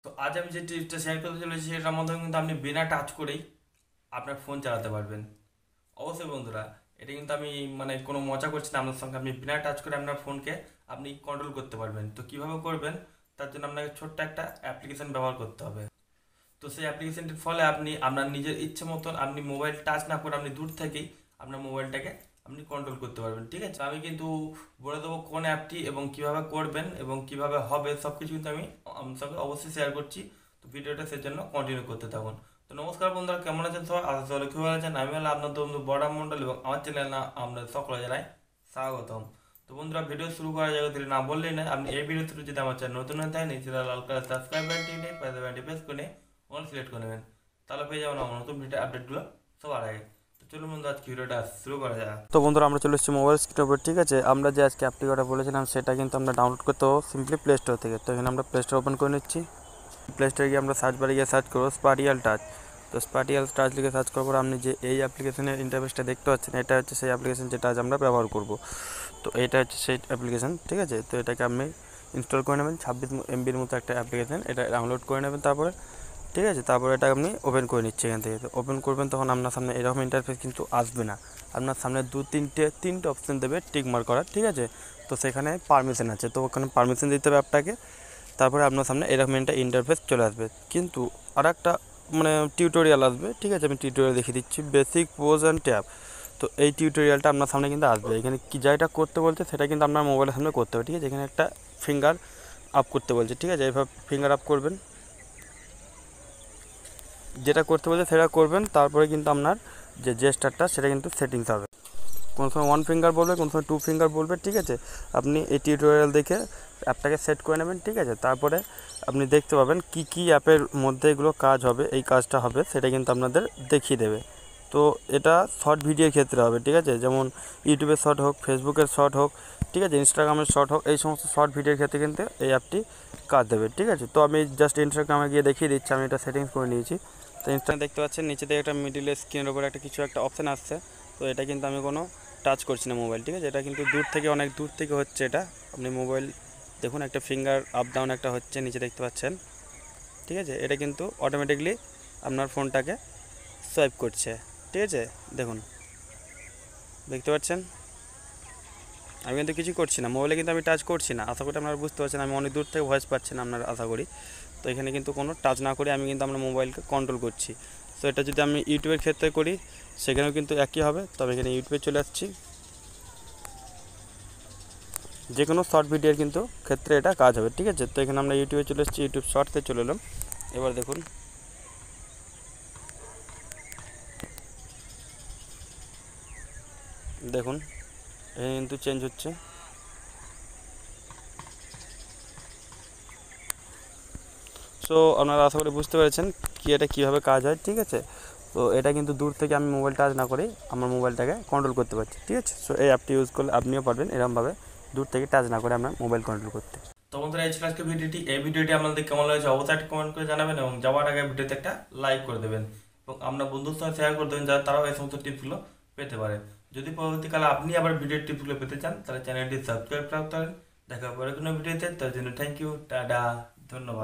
তো আজ আমি যে টিপসটা শেয়ার করতে চলেছি সেটার মাধ্যমে কিন্তু আপনি বিনা টাচ করেই আপনার ফোন চালাতে পারবেন। অবশ্যই বন্ধুরা, এটা কিন্তু আমি মানে কোনো মজা করছি না আপনার সঙ্গে। আপনি বিনা টাচ করে আপনার ফোনকে আপনি কন্ট্রোল করতে পারবেন। তো কিভাবে করবেন, তার জন্য আপনাকে ছোট্ট একটা অ্যাপ্লিকেশন ব্যবহার করতে হবে। তো সেই অ্যাপ্লিকেশনটির ফলে আপনি আপনার নিজের ইচ্ছে মতন আপনি মোবাইল টাচ না করে আপনি দূর থেকেই আপনার মোবাইলটাকে আপনি কন্ট্রোল করতে পারবেন। ঠিক আছে, আমি কিন্তু বলে দেবো কোন অ্যাপটি এবং কিভাবে করবেন এবং কিভাবে হবে সব কিছু কিন্তু আমি আপনার সঙ্গে অবশ্যই শেয়ার করছি। তো ভিডিওটা সেজন্য কন্টিনিউ করতে থাকুন। তো নমস্কার বন্ধুরা, কেমন আছেন সবাই? আশা করি খুব ভালো আছেন। আমি হলাম আপনার বন্ধু বড়া মণ্ডল এবং আমার চ্যানেল না আপনাদের সকলে জানাই স্বাগতম। তো বন্ধুরা, ভিডিও শুরু করা যাবে দিলে না বললেই না, আপনি এই ভিডিও শুরু যদি আমার চ্যানেল নতুন হয়ে থাকে নিচে লাল কালার সাবস্ক্রাইব বাটনটি নিয়ে পাশে বাটনটি প্রেস করে অল সিলেক্ট করে নেবেন। তাহলে পেয়ে যাবেন আমার নতুন ভিডিও আপডেটগুলো সবার আগে। তো চলুন বন্ধু, আজকে ভিডিওটা শুরু করা যাক। তো বন্ধুরা, আমরা চলে এসেছি মোবাইল স্ক্রিনের উপর। ঠিক আছে, আমরা যে আজকে অ্যাপ্লিকেশনটা বলেছিলাম সেটা কিন্তু আমরা ডাউনলোড করতে হবে সিম্পলি প্লে স্টোর থেকে। তো এখানে আমরা প্লে স্টোর ওপেন করে নিচ্ছি। প্লে স্টোরে গিয়ে আমরা সার্চ বারে গিয়ে সার্চ করবো স্পাটিয়াল টাচ। তো স্পাটিয়াল টাচ লিখে সার্চ করার পর আপনি যে এই অ্যাপ্লিকেশনের ইন্টারফেসটা দেখতে পাচ্ছেন, এটা হচ্ছে সেই অ্যাপ্লিকেশন যেটা আজ আমরা ব্যবহার করব। তো এটা হচ্ছে সেই অ্যাপ্লিকেশন। ঠিক আছে, তো এটাকে আপনি ইনস্টল করে নেবেন। 26 MBর মতো একটা অ্যাপ্লিকেশন, এটা ডাউনলোড করে নেবেন। তারপরে ঠিক আছে, তারপরে এটা আপনি ওপেন করে নিচ্ছি এখান থেকে। তো ওপেন করবেন, তখন আপনার সামনে এরকম ইন্টারফেস কিন্তু আসবে না। আপনার সামনে তিনটে অপশান দেবে টিক মার্ক করার। ঠিক আছে, তো সেখানে পারমিশন আছে, তো ওখানে পারমিশন দিতে হবে অ্যাপটাকে। তারপরে আপনার সামনে এরকম একটা ইন্টারফেস চলে আসবে। কিন্তু আর একটা মানে টিউটোরিয়াল আসবে। ঠিক আছে, আমি টিউটোরিয়াল দেখিয়ে দিচ্ছি, বেসিক পোজ অ্যান্ড ট্যাপ। তো এই টিউটোরিয়ালটা আপনার সামনে কিন্তু আসবে। এখানে কি যেটা করতে বলছে সেটা কিন্তু আপনার মোবাইলের সামনে করতে হবে। ঠিক আছে, এখানে একটা ফিঙ্গার আপ করতে বলছে। ঠিক আছে, এইভাবে ফিঙ্গার আপ করবেন, যেটা করতে বলছে সেটা করবেন। তারপরে কিন্তু আপনার যে জেস্টারটা সেটা কিন্তু সেটিংস হবে। কোনো সময় 1 ফিঙ্গার বলবে, কোনো সময় 2 ফিঙ্গার বলবে। ঠিক আছে, আপনি এই টিউটোরিয়াল দেখে অ্যাপটাকে সেট করে নেবেন। ঠিক আছে, তারপরে আপনি দেখতে পাবেন কি কি অ্যাপের মধ্যে এগুলো কাজ হবে, এই কাজটা হবে সেটা কিন্তু আপনাদের দেখিয়ে দেবে। তো এটা শর্ট ভিডিওর ক্ষেত্রে হবে। ঠিক আছে, যেমন ইউটিউবের শর্ট হোক, ফেসবুকের শর্ট হোক, ঠিক আছে, ইনস্টাগ্রামের শর্ট হোক, এই সমস্ত শর্ট ভিডিওর ক্ষেত্রে কিন্তু এই অ্যাপটি কাজ দেবে। ঠিক আছে, তো আমি জাস্ট ইনস্টাগ্রামে গিয়ে দেখিয়ে দিচ্ছি, আমি এটা সেটিংস করে নিয়েছি। তো ইনস্টাগ্রাম দেখতে পাচ্ছেন নিচে থেকে একটা মিডিলে স্ক্রিনের উপর একটা কিছু একটা অপশান আসছে। তো এটা কিন্তু আমি কোনো টাচ করছি না মোবাইল। ঠিক আছে, এটা কিন্তু দূর থেকে অনেক দূর থেকে হচ্ছে। এটা আপনি মোবাইল দেখুন, একটা ফিঙ্গার আপ ডাউন একটা হচ্ছে নিচে দেখতে পাচ্ছেন। ঠিক আছে, এটা কিন্তু অটোমেটিকলি আপনার ফোনটাকে সোয়াইপ করছে। ঠিক আছে, দেখুন দেখতে পাচ্ছেন, আমি কিন্তু কিছু করছি না মোবাইলে, কিন্তু আমি টাচ করছি না। আশা করি আপনারা বুঝতে পারছেন, আমি অনেক দূর থেকে ভয়েস পাচ্ছেন আপনারা আশা করি। তো এখানে কিন্তু কোনো টাচ না করে আমি কিন্তু আমার মোবাইলকে কন্ট্রোল করছি। তো এটা যদি আমি ইউটিউবের ক্ষেত্রে করি সেখানেও কিন্তু একই হবে। তবে এখানে ইউটিউবে চলে আসছি, যে কোনো শর্ট ভিডিওর কিন্তু ক্ষেত্রে এটা কাজ হবে। ঠিক আছে, তো এখানে আমরা ইউটিউবে চলে এসেছি, ইউটিউব শর্টসে চলে এলাম। এবার দেখুন, দেখুন এখানে কিন্তু চেঞ্জ হচ্ছে। সো আপনারা আশা করি বুঝতে পেরেছেন কি এটা কীভাবে কাজ হয়। ঠিক আছে, তো এটা কিন্তু দূর থেকে আমি মোবাইল টাচ না করে আমার মোবাইলটাকে কন্ট্রোল করতে পারছি। ঠিক আছে, সো এই অ্যাপটি ইউজ করলে আপনিও পারবেন এরকমভাবে দূর থেকে টাচ না করে আপনার মোবাইল কন্ট্রোল করতে। তো বন্ধুরা, এই ছিল আজকে ভিডিওটি। এই ভিডিওটি আপনাদের কেমন লাগছে অবশ্যই একটা কমেন্ট করে জানাবেন এবং যাওয়ার আগে ভিডিওতে একটা লাইক করে দেবেন এবং আপনার বন্ধুর সঙ্গে শেয়ার করে দেবেন, যাতে তারাও এই সমস্ত টিপসগুলো পেতে পারে। যদি পরবর্তীকালে আপনি আবার ভিডিওর টিপসগুলো পেতে চান তাহলে চ্যানেলটি সাবস্ক্রাইব রাখতে পারেন। দেখা হবে পরে কোনো ভিডিওতে। তার জন্য থ্যাংক ইউ, টাটা, ধন্যবাদ।